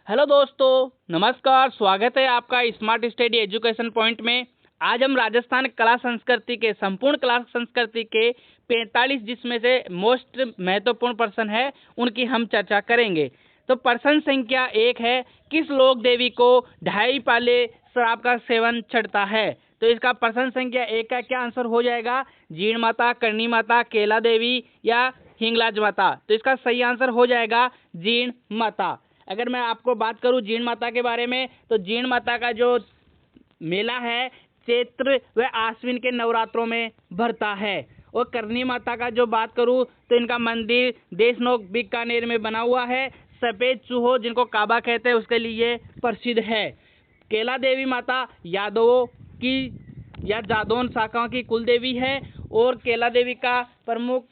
Hello दोस्तों, नमस्कार। स्वागत है आपका स्मार्ट स्टडी एजुकेशन पॉइंट में। आज हम राजस्थान कला संस्कृति के संपूर्ण कला संस्कृति के 45 जिसमें से मोस्ट महत्वपूर्ण पर्सन है उनकी हम चर्चा करेंगे। तो पर्सन संख्या 1 है, किस लोक देवी को 2.5 पाले शराब का सेवन चढ़ता है? तो इसका पर्सन संख्या 1 का क्या आंसर हो जाएगा? जीण माता, करणी माता, केला देवी या हिंगलाज माता? तो इसका सही आंसर हो जाएगा जीण माता। अगर मैं आपको बात करूं जीण माता के बारे में, तो जीण माता का जो मेला है चैत्र व आश्विन के नवरात्रों में भरता है। और करणी माता का जो बात करूं तो इनका मंदिर देशनोक बीकानेर में बना हुआ है। सफेद चूहो जिनको काबा कहते हैं उसके लिए प्रसिद्ध है। केला देवी माता यादवों की या जादौन शाखाओं की कुल देवी है। और केला देवी का प्रमुख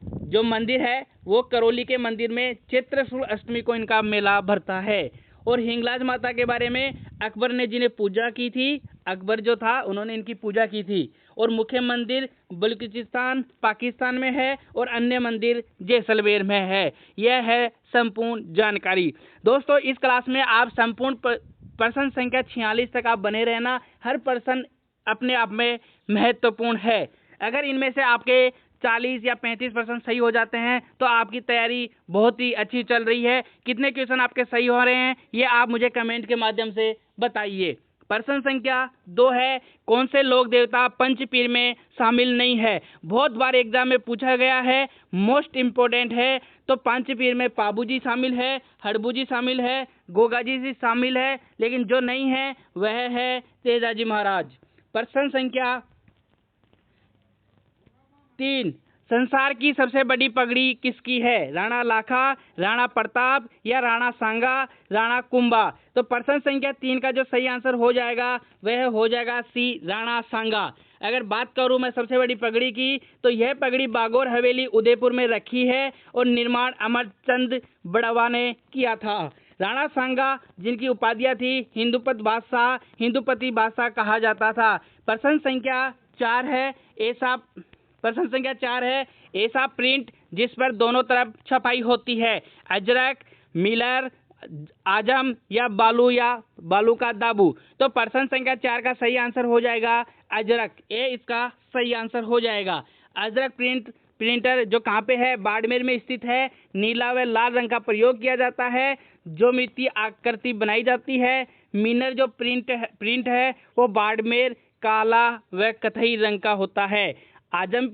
जो मंदिर है वो करौली के मंदिर में चैत्र शुक्ल अष्टमी को इनका मेला भरता है। और हिंगलाज माता के बारे में अकबर ने जिन्हें पूजा की थी, अकबर जो था उन्होंने इनकी पूजा की थी। और मुख्य मंदिर बलूचिस्तान पाकिस्तान में है और अन्य मंदिर जैसलमेर में है। यह है संपूर्ण जानकारी। दोस्तों, इस क्लास में आप संपूर्ण पर्सन संख्या 46 तक आप बने रहना। हर पर्सन अपने आप में महत्वपूर्ण है। अगर इनमें से आपके 40 या 35% सही हो जाते हैं तो आपकी तैयारी बहुत ही अच्छी चल रही है। कितने क्वेश्चन आपके सही हो रहे हैं ये आप मुझे कमेंट के माध्यम से बताइए। पर्सन संख्या 2 है, कौन से लोक देवता पंचपीर में शामिल नहीं है? बहुत बार एग्जाम में पूछा गया है, मोस्ट इम्पोर्टेंट है। तो पंचपीर में पाबू जी शामिल है, हड़बू जी शामिल है, गोगा जी शामिल है, लेकिन जो नहीं है वह है तेजाजी महाराज। पर्सन संख्या 3, संसार की सबसे बड़ी पगड़ी किसकी है? राणा लाखा, राणा प्रताप या राणा सांगा, राणा कुंभा? तो पर्सन संख्या 3 का जो सही आंसर हो जाएगा वह हो जाएगा सी, राणा सांगा। अगर बात करूं मैं सबसे बड़ी पगड़ी की, तो यह पगड़ी बागोर हवेली उदयपुर में रखी है और निर्माण अमरचंद बड़वा ने किया था। राणा सांगा जिनकी उपाधियां थी हिंदुपति बादशाह कहा जाता था। पर्सन संख्या 4 है, पर्सन संख्या 4 है, ऐसा प्रिंट जिस पर दोनों तरफ छपाई होती है। अजरक, मिलर, आजम या बालू का दाबू? तो पर्सन संख्या 4 का सही आंसर हो जाएगा अजरक। ये इसका सही आंसर हो जाएगा। अजरक प्रिंटर जो कहाँ पे है? बाड़मेर में स्थित है। नीला व लाल रंग का प्रयोग किया जाता है। ज्योमेट्री आकृति बनाई जाती है। मिनर जो प्रिंट है वो बाड़मेर काला व कथई रंग का होता है। आजम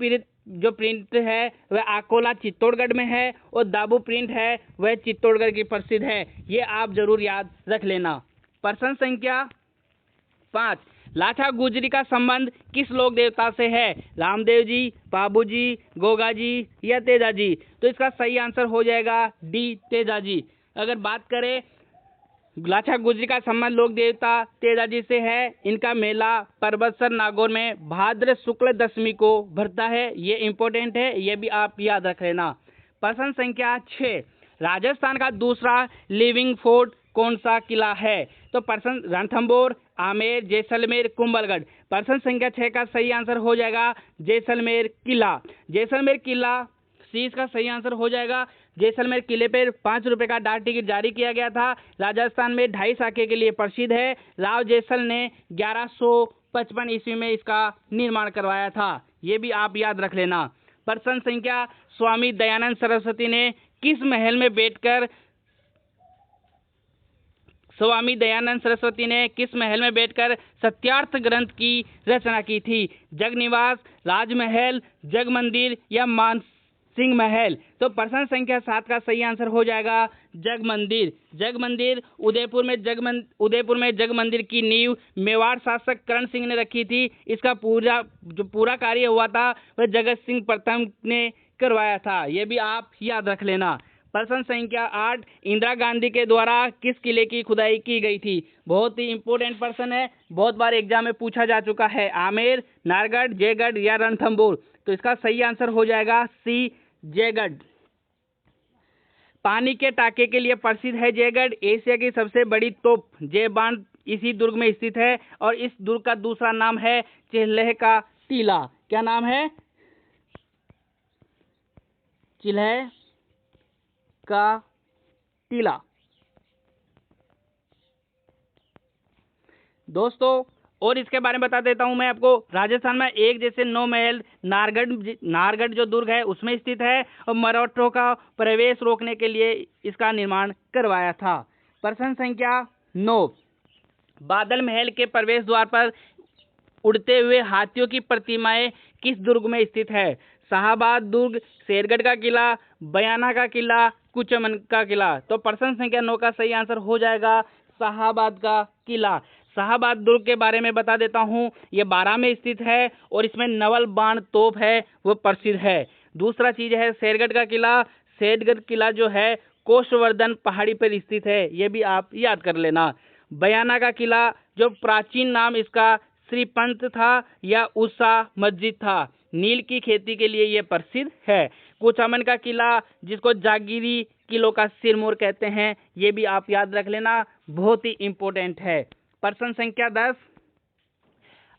जो प्रिंट है वह अकोला चित्तौड़गढ़ में है और दाबू प्रिंट है वह चित्तौड़गढ़ की प्रसिद्ध है। ये आप जरूर याद रख लेना। पर्सन संख्या 5, लाठा गुजरी का संबंध किस लोक देवता से है? रामदेव जी, बाबू जी, गोगा जी या तेजा जी? तो इसका सही आंसर हो जाएगा डी, तेजा जी। अगर बात करें लाठा गुजरी का संबंध लोक देवता तेजाजी से है। इनका मेला परबतसर नागौर में भाद्र शुक्ल दशमी को भरता है। ये इंपॉर्टेंट है, ये भी आप याद रख लेना। पर्सन संख्या 6, राजस्थान का दूसरा लिविंग फोर्ट कौन सा किला है? तो पर्सन रणथंभौर, आमेर, जैसलमेर, कुंभलगढ़? पर्सन संख्या 6 का सही आंसर हो जाएगा जैसलमेर किला। जैसलमेर किला सी इसका सही आंसर हो जाएगा। जैसलमेर किले पर 5 रुपए का डाक टिकट जारी किया गया था। राजस्थान में 2.5 साके के लिए प्रसिद्ध है। राव जैसल ने 1155 ईस्वी में इसका निर्माण करवाया था। ये भी आप याद रख लेना। पर्सन संख्या स्वामी दयानंद सरस्वती ने किस महल में बैठकर सत्यार्थ ग्रंथ की रचना की थी? जगनिवास, राजमहल, जगमंदिर या मानसिंह महल? तो पर्सन संख्या 7 का सही आंसर हो जाएगा जगमंदिर। जगमंदिर उदयपुर में जगमंदिर की नींव मेवाड़ शासक करण सिंह ने रखी थी। इसका पूरा कार्य हुआ था वह जगत सिंह प्रथम ने करवाया था। यह भी आप याद रख लेना। पर्सन संख्या 8, इंदिरा गांधी के द्वारा किस किले की खुदाई की गई थी? बहुत ही इंपॉर्टेंट पर्सन है, बहुत बार एग्जाम में पूछा जा चुका है। आमेर, नारगढ़, जयगढ़ या रणथंभौर? तो इसका सही आंसर हो जाएगा सी, जयगढ़। पानी के टाके के लिए प्रसिद्ध है जयगढ़। एशिया की सबसे बड़ी तोप जय बांध इसी दुर्ग में स्थित है और इस दुर्ग का दूसरा नाम है चिल्ह का टीला। क्या नाम है? चिल्ह का टीला। दोस्तों और इसके बारे में बता देता हूं मैं आपको। राजस्थान में एक जैसे 9 महल नाहरगढ़ जो दुर्ग है उसमें स्थित है और मराठों का प्रवेश रोकने के लिए इसका निर्माण करवाया था। प्रश्न संख्या 9, बादल महल के प्रवेश द्वार पर उड़ते हुए हाथियों की प्रतिमाएं किस दुर्ग में स्थित है? शाहाबाद दुर्ग, शेरगढ़ का किला, बयाना का किला, कुचमन का किला। तो प्रश्न संख्या 9 का सही आंसर हो जाएगा शाहाबाद का किला। शाहाबाद दुर्ग के बारे में बता देता हूँ, ये 12 में स्थित है और इसमें नवल बाण तोप है वो प्रसिद्ध है। दूसरा चीज है शेरगढ़ का किला। शेरगढ़ किला जो है कोषवर्धन पहाड़ी पर स्थित है, ये भी आप याद कर लेना। बयाना का किला जो प्राचीन नाम इसका श्रीपंत था या उषा मस्जिद था, नील की खेती के लिए यह प्रसिद्ध है। कुचामन का किला जिसको जागीरी किलो का सिरमौर कहते हैं, ये भी आप याद रख लेना, बहुत ही इंपॉर्टेंट है। प्रश्न संख्या 10,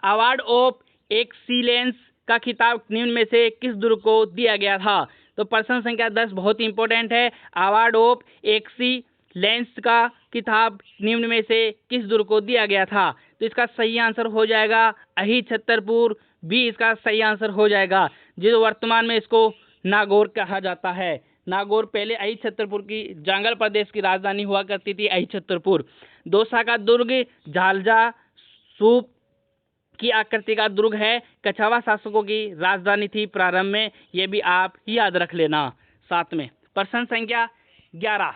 अवार्ड ऑफ एक्सीलेंस का खिताब निम्न में से किस दुर्ग को दिया गया था? तो प्रश्न संख्या 10 बहुत इंपॉर्टेंट है। अवार्ड ऑफ एक्सीलेंस का खिताब निम्न में से किस दुर्ग को दिया गया था? तो इसका सही आंसर हो जाएगा अही छतरपुर, भी इसका सही आंसर हो जाएगा, जो वर्तमान में इसको नागौर कहा जाता है। नागौर पहले अही छतरपुर की जांगल प्रदेश की राजधानी हुआ करती थी, अही छतरपुर। दौसा का दुर्ग झालजा सूप की आकृति का दुर्ग है, कछावा शासकों की राजधानी थी प्रारंभ में, यह भी आप याद रख लेना। साथ में प्रश्न संख्या 11,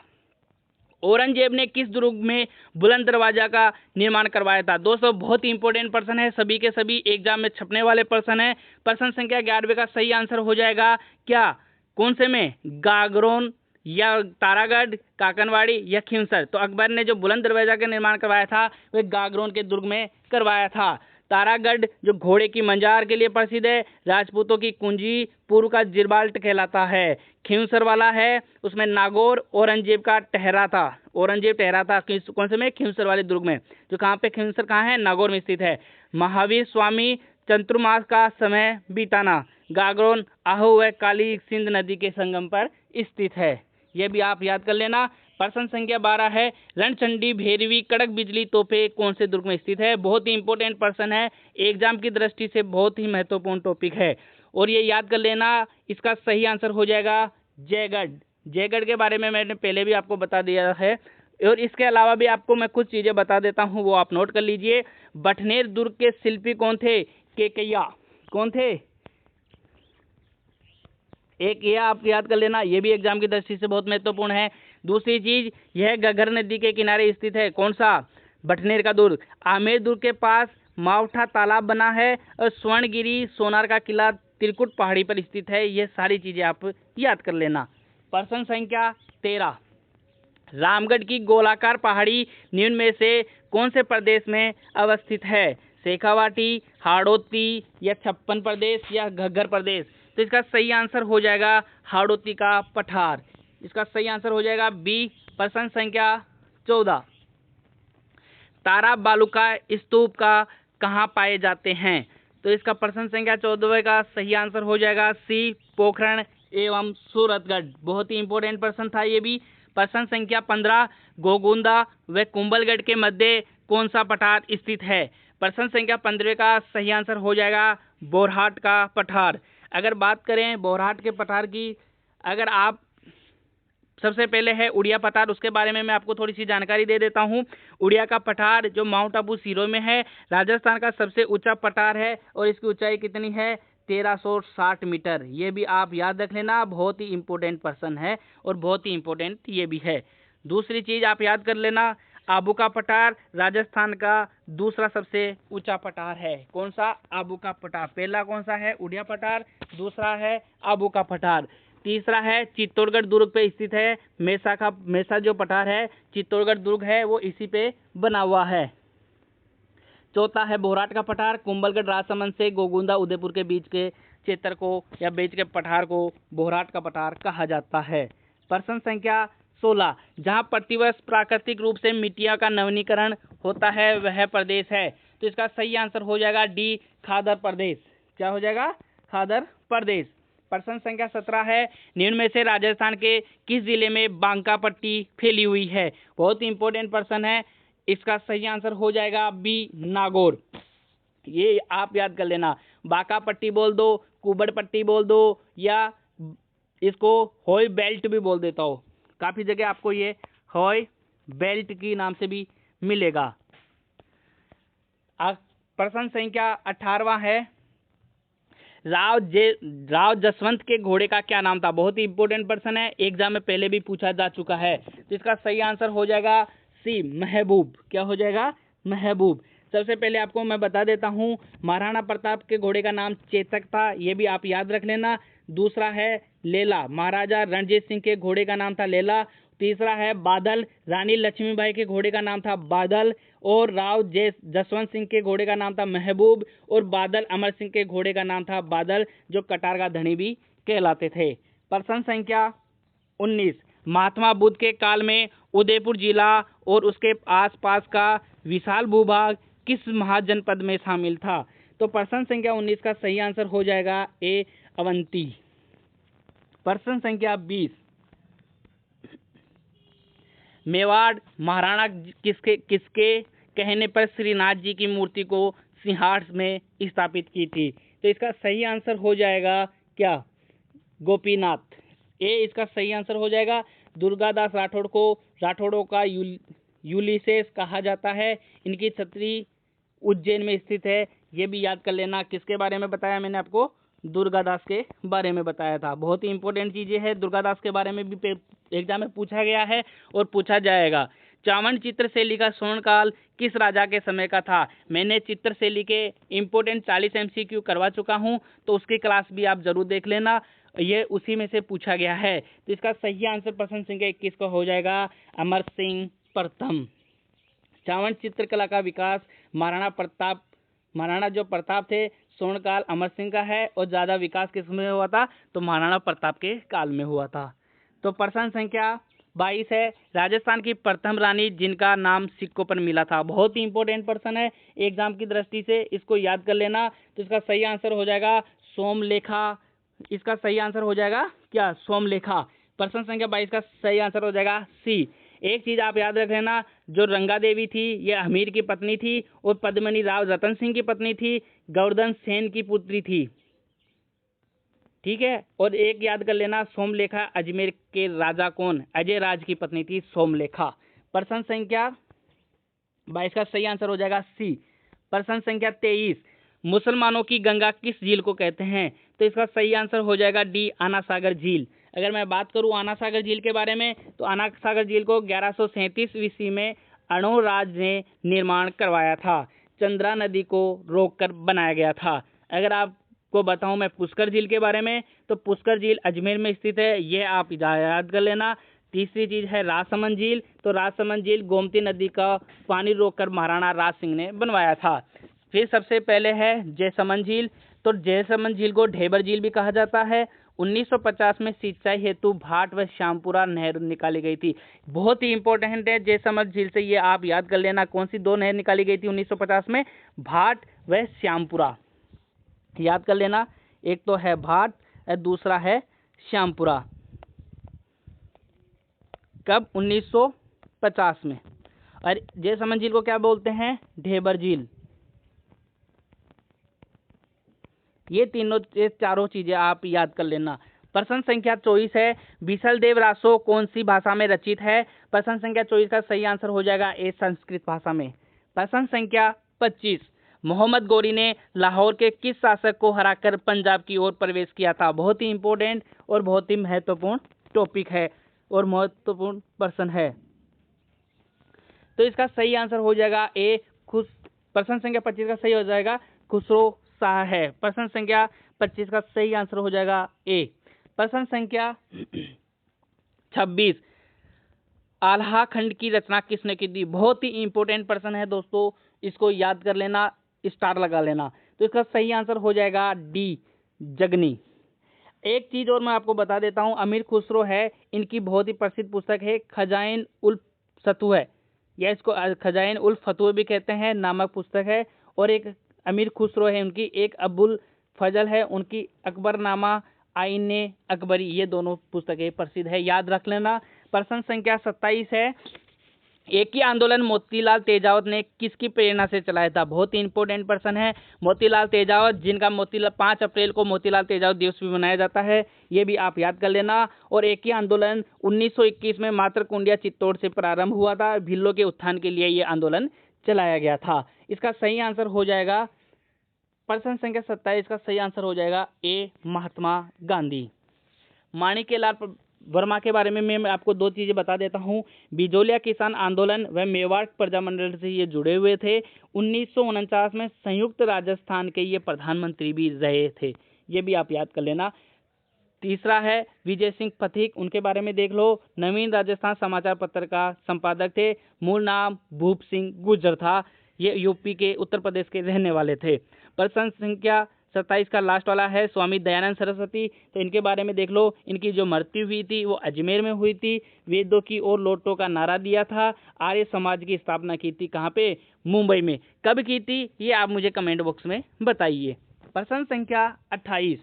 औरंगजेब ने किस दुर्ग में बुलंद दरवाजा का निर्माण करवाया था? दोस्तों बहुत ही इंपॉर्टेंट प्रश्न है, सभी के सभी एग्जाम में छपने वाले प्रश्न है। प्रश्न संख्या 11 का सही आंसर हो जाएगा क्या, कौन से में, गागरोन या तारागढ़, काकनवाड़ी या खिंवसर? तो अकबर ने जो बुलंद दरवाजा का निर्माण करवाया था वह गागरोन के दुर्ग में करवाया था। तारागढ़ जो घोड़े की मंजार के लिए प्रसिद्ध है, राजपूतों की कुंजी, पूर्व का जिरबाल्ट कहलाता है। खिंवसर वाला है उसमें नागौर औरंगजेब का ठहरा था, औरंगजेब ठहरा था कौन से में, खिंवसर वाले दुर्ग में, जो कहाँ पे, खिंवसर कहाँ है, नागौर में स्थित है। महावीर स्वामी चतुर्मास का समय बिताना, गागरोन आहू व काली सिंध नदी के संगम पर स्थित है, यह भी आप याद कर लेना। प्रश्न संख्या 12 है, रणचंडी भैरवी कड़क बिजली तोपे कौन से दुर्ग में स्थित है? बहुत ही इंपॉर्टेंट प्रश्न है, एग्जाम की दृष्टि से बहुत ही महत्वपूर्ण टॉपिक है और ये याद कर लेना। इसका सही आंसर हो जाएगा जयगढ़। जयगढ़ के बारे में मैंने पहले भी आपको बता दिया है और इसके अलावा भी आपको मैं कुछ चीजें बता देता हूँ, वो आप नोट कर लीजिए। बठनेर दुर्ग के शिल्पी कौन थे? केकैया। कौन थे? एक यह आप याद कर लेना, यह भी एग्जाम की दृष्टि से बहुत महत्वपूर्ण है। दूसरी चीज, यह घग्गर नदी के किनारे स्थित है, कौन सा? बठनेर का दुर्ग। आमेर दुर्ग के पास मावठा तालाब बना है और स्वर्णगिरी सोनार का किला त्रिकुट पहाड़ी पर स्थित है, यह सारी चीजें आप याद कर लेना। प्रश्न संख्या 13, रामगढ़ की गोलाकार पहाड़ी निम्न में से कौन से प्रदेश में अवस्थित है? शेखावाटी, हाड़ौती या छप्पन प्रदेश या घग्गर प्रदेश? तो इसका सही आंसर हो जाएगा हाड़ौती का पठार, इसका सही आंसर हो जाएगा बी। प्रश्न संख्या 14, तारा बालुका स्तूप का कहाँ पाए जाते हैं? तो इसका प्रश्न संख्या 14 का सही आंसर हो जाएगा सी, पोखरण एवं सूरतगढ़। बहुत ही इंपॉर्टेंट प्रश्न था ये भी। प्रश्न संख्या 15, गोगुंदा व कुंभलगढ़ के मध्य कौन सा पठार स्थित है? प्रश्न संख्या 15 का सही आंसर हो जाएगा बोरहाट का पठार। अगर बात करें बोरहाट के पठार की, अगर आप सबसे पहले है उड़िया पठार, उसके बारे में मैं आपको थोड़ी सी जानकारी दे देता हूँ। उड़िया का पठार जो माउंट आबू सिरों में है, राजस्थान का सबसे ऊंचा पठार है और इसकी ऊंचाई कितनी है? 1360 मीटर। ये भी आप याद रख लेना, बहुत ही इंपॉर्टेंट प्रश्न है और बहुत ही इंपॉर्टेंट ये भी है। दूसरी चीज आप याद कर लेना, आबू का पठार राजस्थान का दूसरा सबसे ऊंचा पठार है। कौन सा? आबू का पठार। पहला कौन सा है? उड़िया पठार, दूसरा है आबू का पठार। तीसरा है चित्तौड़गढ़ दुर्ग पे स्थित है, मेसा जो पठार है चित्तौड़गढ़ दुर्ग है वो इसी पे बना हुआ है। चौथा है बोरहाट का पठार, कुंभलगढ़ राजसमंद से गोगुंदा उदयपुर के बीच के क्षेत्र को या बीच के पठार को बोरहाट का पठार कहा जाता है। प्रश्न संख्या 16, जहां प्रतिवर्ष प्राकृतिक रूप से मिट्टियों का नवीनीकरण होता है वह प्रदेश है? तो इसका सही आंसर हो जाएगा डी, खादर प्रदेश। क्या हो जाएगा? खादर प्रदेश। प्रश्न संख्या 17 है, निम्न में से राजस्थान के किस जिले में बांका पट्टी फैली हुई है? बहुत ही इंपॉर्टेंट प्रश्न है, इसका सही आंसर हो जाएगा बी नागौर। ये आप याद कर लेना, बांका पट्टी बोल दो, कुबड़ पट्टी बोल दो, या इसको होय बेल्ट भी बोल देता हो, काफी जगह आपको ये होय बेल्ट की नाम से भी मिलेगा। प्रश्न संख्या 18वां है, राव जसवंत के घोड़े का क्या नाम था। बहुत ही इंपॉर्टेंट प्रश्न है, एग्जाम में पहले भी पूछा जा चुका है। तो इसका सही आंसर हो जाएगा सी महबूब। क्या हो जाएगा? महबूब। सबसे पहले आपको मैं बता देता हूँ, महाराणा प्रताप के घोड़े का नाम चेतक था, ये भी आप याद रख लेना। दूसरा है लेला, महाराजा रणजीत सिंह के घोड़े का नाम था लेला। तीसरा है बादल, रानी लक्ष्मीबाई के घोड़े का नाम था बादल। और राव जसवंत सिंह के घोड़े का नाम था महबूब। और बादल अमर सिंह के घोड़े का नाम था बादल, जो कटार का धनी भी कहलाते थे। प्रश्न संख्या 19, महात्मा बुद्ध के काल में उदयपुर जिला और उसके आसपास का विशाल भूभाग किस महाजनपद में शामिल था। तो प्रश्न संख्या 19 का सही आंसर हो जाएगा ए अवंती। प्रश्न संख्या 20, मेवाड़ महाराणा किसके कहने पर श्रीनाथ जी की मूर्ति को सिंहासन में स्थापित की थी। तो इसका सही आंसर हो जाएगा क्या? गोपीनाथ। ए इसका सही आंसर हो जाएगा। दुर्गादास राठौड़ को राठौड़ों का यूलिसेस कहा जाता है। इनकी छतरी उज्जैन में स्थित है, ये भी याद कर लेना। किसके बारे में बताया मैंने आपको? दुर्गादास के बारे में बताया था। बहुत ही इंपॉर्टेंट चीजें हैं, दुर्गादास के बारे में भी एग्जाम में पूछा गया है और पूछा जाएगा। चावन चित्रशैली का स्वर्णकाल किस राजा के समय का था। मैंने चित्रशैली के इंपॉर्टेंट 40 MCQ करवा चुका हूं, तो उसकी क्लास भी आप जरूर देख लेना, ये उसी में से पूछा गया है। तो इसका सही आंसर प्रश्न संख्या 21 का हो जाएगा अमर सिंह प्रथम। चावन चित्रकला का विकास महाराणा जो प्रताप थे, स्वर्णकाल अमर सिंह का है, और ज्यादा विकास किस में हुआ था? तो महाराणा प्रताप के काल में हुआ था। तो प्रश्न संख्या 22 है, राजस्थान की प्रथम रानी जिनका नाम सिक्कों पर मिला था। बहुत ही इंपॉर्टेंट प्रश्न है एग्जाम की दृष्टि से, इसको याद कर लेना। तो इसका सही आंसर हो जाएगा सोमलेखा। इसका सही आंसर हो जाएगा क्या? सोमलेखा। प्रश्न संख्या 22 का सही आंसर हो जाएगा सी। एक चीज आप याद रख लेना, जो रंगा देवी थी ये अमीर की पत्नी थी, और पद्मिनी राव रतन सिंह की पत्नी थी, गोवर्धन सेन की पुत्री थी, ठीक है। और एक याद कर लेना, सोमलेखा अजमेर के राजा कौन? अजय राज की पत्नी थी सोमलेखा। प्रश्न संख्या 22 का सही आंसर हो जाएगा सी। प्रश्न संख्या 23, मुसलमानों की गंगा किस झील को कहते हैं। तो इसका सही आंसर हो जाएगा डी आना सागर झील। अगर मैं बात करूं आना सागर झील के बारे में, तो आना सागर झील को 1137 ईस्वी में अणोराज ने निर्माण करवाया था। चंद्रा नदी को रोककर बनाया गया था। अगर आपको बताऊं मैं पुष्कर झील के बारे में, तो पुष्कर झील अजमेर में स्थित है, यह आप याद कर लेना। तीसरी चीज है राजसमंद झील, तो राजसमंद झील गोमती नदी का पानी रोककर महाराणा राज सिंह ने बनवाया था। फिर सबसे पहले है जयसमंद झील, तो जयसमंद झील को ढेबर झील भी कहा जाता है। 1950 में सिंचाई हेतु भाट व श्यामपुरा नहर निकाली गई थी। बहुत ही इंपॉर्टेंट है जयसमंद झील से, ये आप याद कर लेना। कौन सी दो नहर निकाली गई थी 1950 में? भाट व श्यामपुरा, याद कर लेना। एक तो है भाट और दूसरा है श्यामपुरा। कब? 1950 में। और जयसमंद झील को क्या बोलते हैं? ढेबर झील। ये चारों चीजें आप याद कर लेना। प्रश्न संख्या 24 है, बिसल देव रासो कौन सी भाषा में रचित है। प्रश्न संख्या 24 का सही आंसर हो जाएगा ए संस्कृत भाषा में। प्रश्न संख्या 25, मोहम्मद गौरी ने लाहौर के किस शासक को हराकर पंजाब की ओर प्रवेश किया था। बहुत ही इंपॉर्टेंट और बहुत ही महत्वपूर्ण टॉपिक है और महत्वपूर्ण प्रश्न है। तो इसका सही आंसर हो जाएगा ए प्रश्न संख्या 25 का सही हो जाएगा खुसरो शाह है। प्रश्न संख्या 25 का सही आंसर हो जाएगा ए। प्रश्न संख्या 26, आल्हा खंड की रचना किसने की थी। बहुत ही इंपॉर्टेंट प्रश्न है दोस्तों, इसको याद कर लेना, स्टार लगा लेना। तो इसका सही आंसर हो जाएगा डी जगनी। एक चीज और मैं आपको बता देता हूं, अमीर खुसरो है, इनकी बहुत ही प्रसिद्ध पुस्तक है खजाइन उल फतूह, या इसको खजाइन उल फतूह भी कहते हैं, नामक पुस्तक है। और एक अमीर खुसरो है उनकी, एक अबुल फजल है उनकी अकबरनामा आईने अकबरी, ये दोनों पुस्तकें प्रसिद्ध है, याद रख लेना। प्रश्न संख्या 27 है, एक ही आंदोलन मोतीलाल तेजावत ने किसकी प्रेरणा से चलाया था? बहुत ही इंपॉर्टेंट पर्सन है मोतीलाल तेजावत, जिनका 5 अप्रैल को मोतीलाल तेजावत दिवस भी मनाया जाता है, ये भी आप याद कर लेना। और एक ही आंदोलन 1921 में मातरकुंडिया चित्तौड़ से प्रारंभ हुआ था। भिल्लों के उत्थान के लिए ये आंदोलन चलाया गया था। इसका सही आंसर हो जाएगा प्रश्न संख्या 27 का सही आंसर हो जाएगा ए, महात्मा गांधी। माणिक्यलाल वर्मा के बारे में मैं आपको 2 चीजें बता देता हूँ। बिजोलिया किसान आंदोलन व मेवाड़ प्रजामंडल से ये जुड़े हुए थे। 1949 में संयुक्त राजस्थान के ये प्रधानमंत्री भी रहे थे, ये भी आप याद कर लेना। तीसरा है विजय सिंह पथिक, उनके बारे में देख लो। नवीन राजस्थान समाचार पत्र का संपादक थे। मूल नाम भूप सिंह गुर्जर था। ये यूपी के उत्तर प्रदेश के रहने वाले थे। प्रश्न संख्या 27 का लास्ट वाला है स्वामी दयानंद सरस्वती, तो इनके बारे में देख लो। इनकी जो मृत्यु हुई थी वो अजमेर में हुई थी। वेदों की ओर लौटो का नारा दिया था। आर्य समाज की स्थापना की थी कहाँ पे? मुंबई में। कब की थी ये आप मुझे कमेंट बॉक्स में बताइए। प्रश्न संख्या 28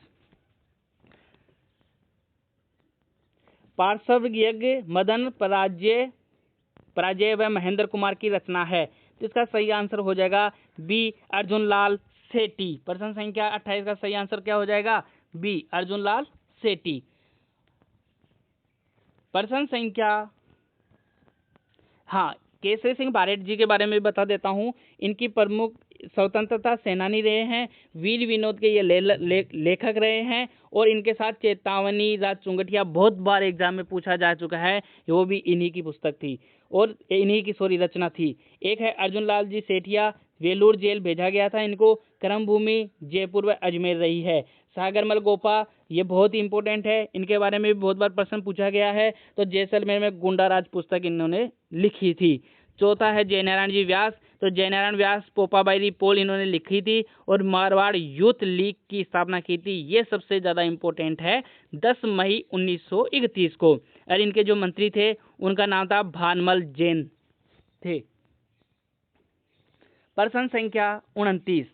पार्श्व यज्ञ मदन पराजय व महेंद्र कुमार की रचना है, तो इसका सही आंसर हो जाएगा बी, अर्जुन लाल सेठी। प्रश्न संख्या 28 का सही आंसर क्या हो जाएगा? बी, अर्जुन लाल सेठी। प्रश्न संख्या केसरी सिंह बारेट जी के बारे में बता देता हूं। इनकी प्रमुख स्वतंत्रता सेनानी रहे हैं। वीर विनोद के ये लेखक रहे हैं। और इनके साथ चेतावनी राज चुंगटिया बहुत बार एग्जाम में पूछा जा चुका है, वो भी इन्हीं की पुस्तक थी और इन्हीं की रचना थी। एक है अर्जुन लाल जी सेठिया, वेलूर जेल भेजा गया था इनको। कर्मभूमि जयपुर व अजमेर रही है। सागरमल गोपा, ये बहुत ही इंपॉर्टेंट है, इनके बारे में भी बहुत बार प्रश्न पूछा गया है। तो जैसलमेर में गुंडाराज पुस्तक इन्होंने लिखी थी। चौथा है जयनारायण जी व्यास, तो जयनारायण व्यास पोपाबाई रिपोल इन्होंने लिखी थी और मारवाड़ यूथ लीग की स्थापना की थी। ये सबसे ज्यादा इंपॉर्टेंट है 10 मई 1931 को। और इनके जो मंत्री थे उनका नाम था भानमल जैन थे। प्रश्न संख्या 29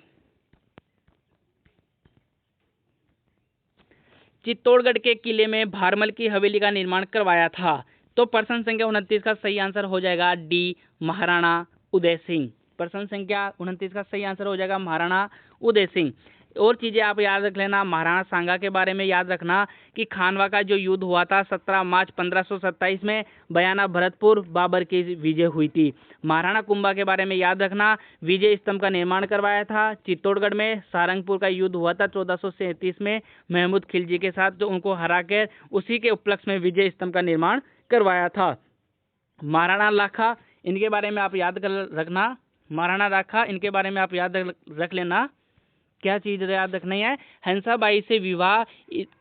चित्तौड़गढ़ के किले में भारमल की हवेली का निर्माण करवाया था, तो प्रश्न संख्या 29 का सही आंसर हो जाएगा डी, महाराणा उदय सिंह। प्रश्न संख्या 29 का सही आंसर हो जाएगा महाराणा उदय सिंह। और चीजें आप याद रख लेना। महाराणा सांगा के बारे में याद रखना कि खानवा का जो युद्ध हुआ था 17 मार्च 1527 में बयाना भरतपुर बाबर की विजय हुई थी। महाराणा कुंभा के बारे में याद रखना, विजय स्तंभ का निर्माण करवाया था चित्तौड़गढ़ में। सारंगपुर का युद्ध हुआ था 1437 में महमूद खिलजी के साथ, जो उनको हराकर उसी के उपलक्ष्य में विजय स्तंभ का निर्माण करवाया था। महाराणा लाखा, इनके बारे में आप याद रखना। महाराणा लाखा, इनके बारे में आप याद रख लेना। क्या चीज याद रखनी है? हंसाबाई से विवाह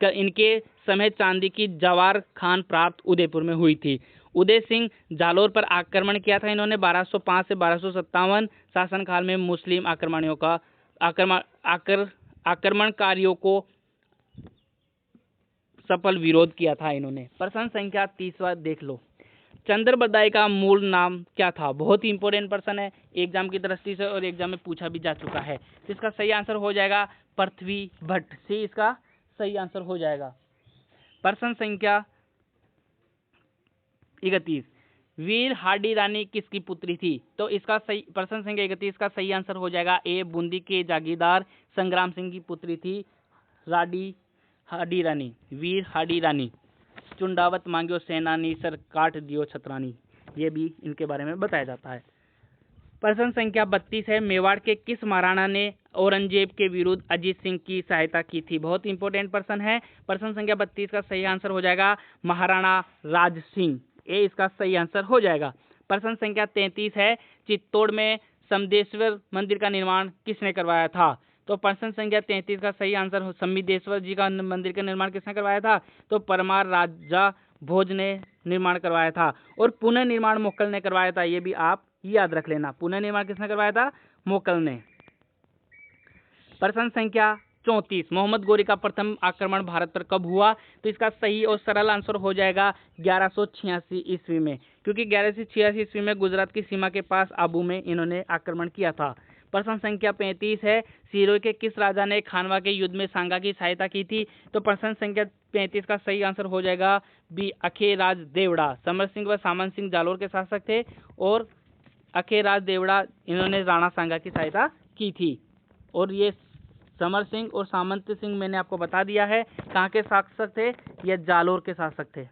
इनके समय चांदी की जवार खान प्राप्त उदयपुर में हुई थी। उदय सिंह जालोर पर आक्रमण किया था इन्होंने 1205 से 1257 शासनकाल में। मुस्लिम आक्रमणकारियों को सफल विरोध किया था इन्होंने। प्रश्न संख्या 30वां देख लो। चंद्रबरदाई का मूल नाम क्या था? बहुत ही इंपॉर्टेंट प्रश्न है एग्जाम की दृष्टि से और एग्जाम में पूछा भी जा चुका है। तो इसका सही आंसर हो जाएगा पृथ्वी भट्ट से, इसका सही आंसर हो जाएगा। प्रश्न संख्या 31 वीर हाडी रानी किसकी पुत्री थी? तो इसका सही प्रश्न संख्या 31 का सही आंसर हो जाएगा ए, बूंदी के जागीरदार संग्राम सिंह की पुत्री थी हाडी रानी। वीर हाडी रानी चुंडावत मांग्यो सेनानी सर काट दियो छतरानी, ये भी इनके बारे में बताया जाता है। प्रश्न संख्या 32 है मेवाड़ के किस महाराणा ने औरंगजेब के विरुद्ध अजीत सिंह की सहायता की थी? बहुत इंपॉर्टेंट प्रश्न है। प्रश्न संख्या 32 का सही आंसर हो जाएगा महाराणा राज सिंह, ये इसका सही आंसर हो जाएगा। प्रश्न संख्या 33 है चित्तौड़ में समदेश्वर मंदिर का निर्माण किसने करवाया था? तो प्रश्न संख्या 33 का सही आंसर समदेश्वर जी का मंदिर का निर्माण किसने करवाया था? तो परमार राजा भोज ने निर्माण करवाया था। और पुनः निर्माण मोकल ने करवाया था, ये भी आप याद रख लेना। पुनः निर्माण किसने करवाया था? मोकल ने। प्रश्न संख्या 34 मोहम्मद गोरी का प्रथम आक्रमण भारत पर कब हुआ? तो इसका सही और सरल आंसर हो जाएगा 1186 ईस्वी में, क्योंकि 1186 ईस्वी में गुजरात की सीमा के पास आबू में इन्होंने आक्रमण किया था। प्रश्न संख्या 35 है, सिरोही के किस राजा ने खानवा के युद्ध में सांगा की सहायता की थी? तो प्रश्न संख्या 35 का सही आंसर हो जाएगा बी, अखेराज देवड़ा। समर सिंह व सामंत सिंह जालोर के शासक थे और अखेराज देवड़ा इन्होंने राणा सांगा की सहायता की थी। और ये समर सिंह और सामंत सिंह मैंने आपको बता दिया है कहाँ के शासक थे, ये जालोर के शासक थे,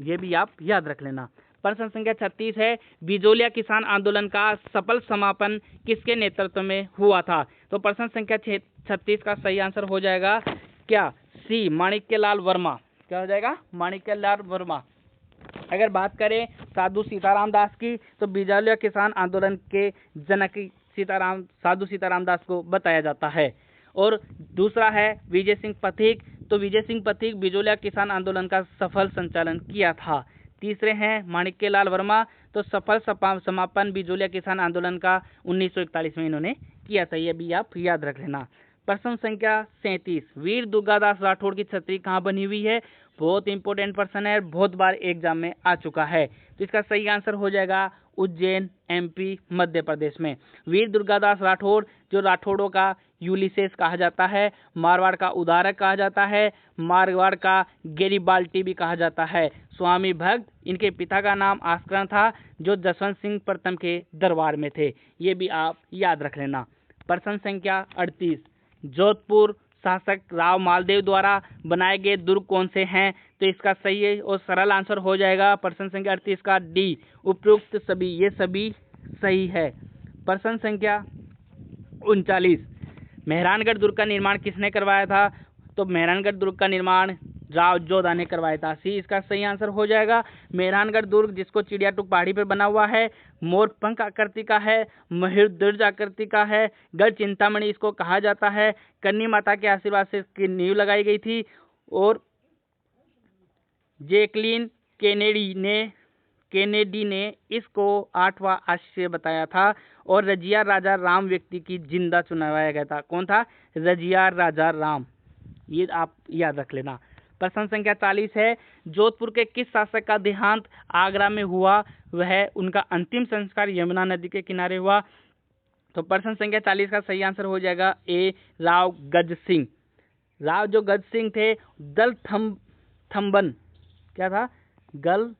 ये भी आप याद रख लेना। प्रश्न संख्या 36 है, बिजोलिया किसान आंदोलन का सफल समापन किसके नेतृत्व में हुआ था? तो प्रश्न संख्या 36 का सही आंसर हो जाएगा क्या, सी, माणिक्यलाल वर्मा। क्या हो जाएगा? माणिक्यलाल वर्मा। अगर बात करें साधु सीताराम दास की, तो बिजोलिया किसान आंदोलन के जनक साधु सीताराम दास को बताया जाता है। और दूसरा है विजय सिंह पथिक, तो विजय सिंह पथिक बिजोलिया किसान आंदोलन का सफल संचालन किया था। तीसरे हैं माणिक्यलाल वर्मा, तो सफल समापन बिजोलिया किसान आंदोलन का 1941 में इन्होंने किया था, ये भी आप याद रख लेना। प्रश्न संख्या 37, वीर दुर्गादास राठौड़ की छतरी कहाँ बनी हुई है? बहुत इंपॉर्टेंट प्रश्न है, बहुत बार एग्जाम में आ चुका है। तो इसका सही आंसर हो जाएगा उज्जैन, एमपी, मध्य प्रदेश में। वीर दुर्गादास राठौड़, जो राठौड़ों का यूलिसेस कहा जाता है, मारवाड़ का उदारक कहा जाता है, मारवाड़ का गेरिबाल्टी भी कहा जाता है। स्वामी भक्त, इनके पिता का नाम आस्करण था, जो जसवंत सिंह प्रथम के दरबार में थे, ये भी आप याद रख लेना। प्रश्न संख्या 38, जोधपुर शासक राव मालदेव द्वारा बनाए गए दुर्ग कौन से हैं? तो इसका सही और सरल आंसर हो जाएगा प्रश्न संख्या 38 का डी, उपयुक्त सभी, ये सभी सही है। प्रश्न संख्या 39, मेहरानगढ़ दुर्ग का निर्माण किसने करवाया था? तो मेहरानगढ़ दुर्ग का निर्माण राव जोधा ने करवाया था, सी इसका सही आंसर हो जाएगा। मेहरानगढ़ दुर्ग, जिसको चिड़िया टूक पहाड़ी पर बना हुआ है, मोर पंख आकृति का है, मयूरध्वज आकृति का है, गढ़ चिंतामणि इसको कहा जाता है, कन्नी माता के आशीर्वाद से इसकी नींव लगाई गई थी। और जैकलीन केनेडी ने इसको 8वां आश्चर्य बताया था। और रजिया राजा राम व्यक्ति की जिंदा चुनवाया गया था। कौन था? रजिया राजा राम, ये आप याद रख लेना। प्रश्न संख्या 40 है, जोधपुर के किस शासक का देहांत आगरा में हुआ? वह उनका अंतिम संस्कार यमुना नदी के किनारे हुआ। तो प्रश्न संख्या 40 का सही आंसर हो जाएगा ए, राव गज सिंह। राव जो गज सिंह थे, दल थम्बन, क्या था? गल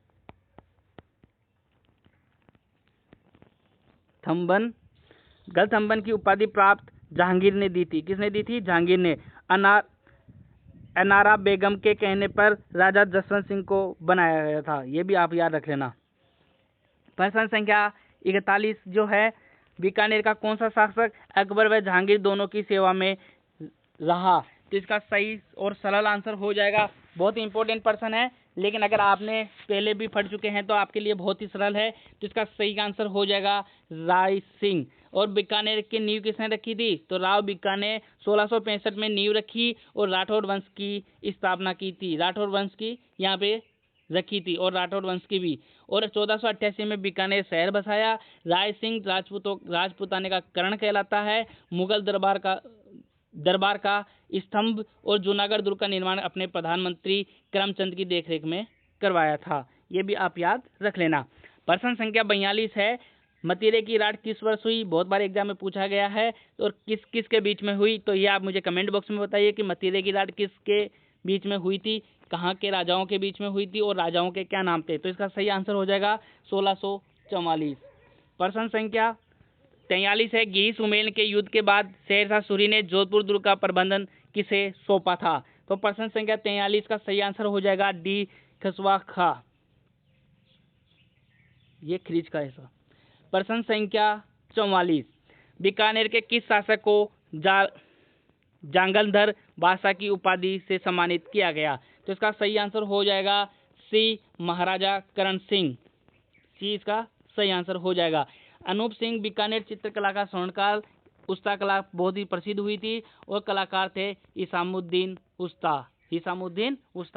थम्बन की उपाधि प्राप्त जहांगीर ने दी थी। किसने दी थी? जहांगीर ने। अनारा बेगम के कहने पर राजा जसवंत सिंह को बनाया गया था, ये भी आप याद रख लेना। प्रश्न संख्या 41 जो है, बीकानेर का कौन सा शासक अकबर व जहांगीर दोनों की सेवा में रहा? तो इसका सही और सरल आंसर हो जाएगा, बहुत इंपॉर्टेंट प्रश्न है, लेकिन अगर आपने पहले भी पढ़ चुके हैं तो आपके लिए बहुत ही सरल है। तो इसका सही आंसर हो जाएगा राय सिंह। और बीकानेर की नींव किसने रखी थी? तो राव बीका ने 1665 में नींव रखी और राठौड़ वंश की स्थापना की थी। राठौड़ वंश की यहाँ पे रखी थी और राठौड़ वंश की भी। और 1488 में बीकानेर शहर बसाया। राय सिंह राजपूताने का कर्ण कहलाता है। मुगल दरबार का स्तंभ और जूनागढ़ दुर्ग का निर्माण अपने प्रधानमंत्री करमचंद की देखरेख में करवाया था, ये भी आप याद रख लेना। प्रश्न संख्या 42 है, मतीरे की राट किस वर्ष हुई? बहुत बार एग्जाम में पूछा गया है। और किस किस के बीच में हुई? तो ये आप मुझे कमेंट बॉक्स में बताइए कि मतीरे की राट किसके बीच में हुई थी, कहाँ के राजाओं के बीच में हुई थी और राजाओं के क्या नाम थे? तो इसका सही आंसर हो जाएगा 1644। प्रश्न संख्या 43 है, गिरी सुमेल के युद्ध के बाद शेरशाह सूरी ने जोधपुर दुर्ग का प्रबंधन किसे सौंपा था? तो प्रश्न संख्या 43 का सही आंसर हो जाएगा डी, खसवा खा, ये खरीज का ऐसा। प्रश्न संख्या 44, बीकानेर के किस शासक को जांगलधर बादशाह की उपाधि से सम्मानित किया गया? तो इसका सही आंसर हो जाएगा सी, महाराजा करण सिंह, सी इसका सही आंसर हो जाएगा। अनूप सिंह बीकानेर चित्रकला का स्वर्णकाल, उस्ता कला बहुत ही प्रसिद्ध हुई थी और कलाकार थे इसामुद्दीन उस्ता,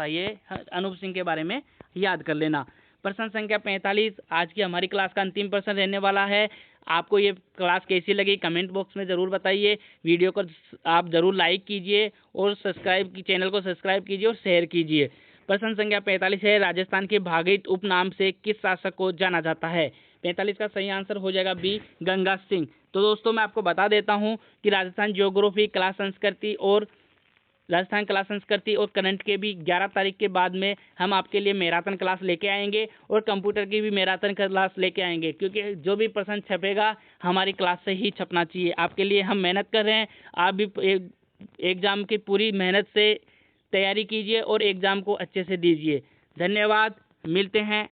ये अनूप सिंह के बारे में याद कर लेना। प्रश्न संख्या 45, आज की हमारी क्लास का अंतिम प्रश्न रहने वाला है। आपको ये क्लास कैसी लगी कमेंट बॉक्स में ज़रूर बताइए। वीडियो को आप ज़रूर लाइक कीजिए और चैनल को सब्सक्राइब कीजिए और शेयर कीजिए। प्रश्न संख्या 45 है, राजस्थान के भागीरथ उपनाम से किस शासक को जाना जाता है? 45 का सही आंसर हो जाएगा बी, गंगा सिंह। तो दोस्तों मैं आपको बता देता हूँ कि राजस्थान ज्योग्राफी, कला संस्कृति और करंट के भी 11 तारीख के बाद में हम आपके लिए मैराथन क्लास लेके आएंगे और कंप्यूटर की भी मैराथन क्लास लेके आएंगे, क्योंकि जो भी प्रश्न छपेगा हमारी क्लास से ही छपना चाहिए। आपके लिए हम मेहनत कर रहे हैं, आप भी एग्ज़ाम की पूरी मेहनत से तैयारी कीजिए और एग्ज़ाम को अच्छे से दीजिए। धन्यवाद, मिलते हैं।